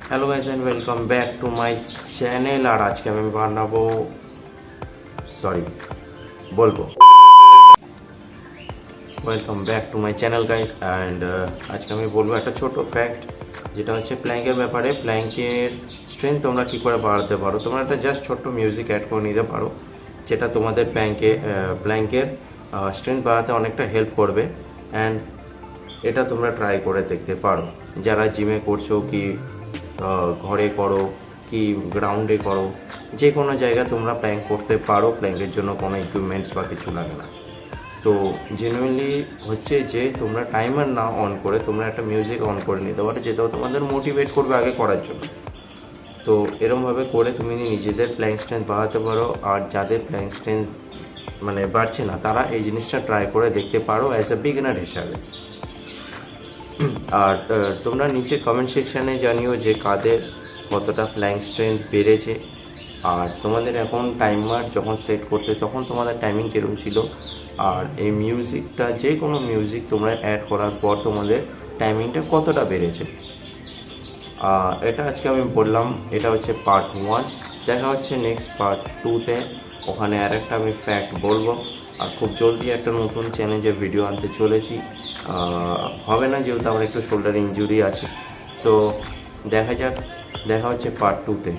Hello guys and welcome back to my channel. और आज के मैं बानाबो बोलबो welcome back to my channel guys. And আজকে আমি বলবো একটা ছোট ফ্যাক্ট, যেটা হচ্ছে প্ল্যাঙ্কের ব্যাপারে। প্ল্যাঙ্কের স্ট্রেংথ তোমরা কী করে বাড়াতে পারো। তোমরা একটা জাস্ট ছোট্ট মিউজিক অ্যাড করে নিতে পারো, যেটা তোমাদের প্ল্যাঙ্কের স্ট্রেংথ বাড়াতে অনেকটা হেল্প করবে। অ্যান্ড এটা তোমরা ট্রাই করে দেখতে পারো, যারা জিমে করছো কি ঘরে করো কি গ্রাউন্ডে করো, যে কোনো জায়গায় তোমরা প্ল্যাঙ্ক করতে পারো। প্ল্যাঙ্কের জন্য কোনো ইকুইপমেন্টস বা কিছু লাগে না। তো জেনুইনলি হচ্ছে যে তোমরা টাইমার না অন করে তোমরা একটা মিউজিক অন করে নিতে পারো, যেটাও তোমাদের মোটিভেট করবে আগে করার জন্য। তো এরমভাবে করে তুমি নিজেদের প্ল্যাঙ্ক স্ট্রেংথ বাড়াতে পারো। আর যাদের প্ল্যাঙ্ক স্ট্রেংথ বাড়ছে না, তারা এই জিনিসটা ট্রাই করে দেখতে পারো অ্যাজ এ বিগিনার হিসাবে। আর তোমরা নিচে কমেন্ট সেকশানে জানিও যে কাদের কতটা প্ল্যাঙ্ক স্ট্রেংথ বেড়েছে। আর তোমাদের এখন টাইমার যখন সেট করতে তখন তোমাদের টাইমিং কীরকম ছিল, আর এই মিউজিকটা যে কোনো মিউজিক তোমরা অ্যাড করার পর তোমাদের টাইমিংটা কতটা বেড়েছে। এটা আজকে আমি বললাম, এটা হচ্ছে পার্ট 1। দেখা হচ্ছে নেক্সট পার্ট 2-তে। ওখানে আরেকটা আমি ফ্যাক্ট বলবো। আর খুব জলদি একটা নতুন চ্যালেঞ্জের ভিডিও আনতে চলেছি। হবে না, যেহেতু আমার একটু শোল্ডার ইনজুরি আছে। তো দেখা হচ্ছে পার্ট 2-তে।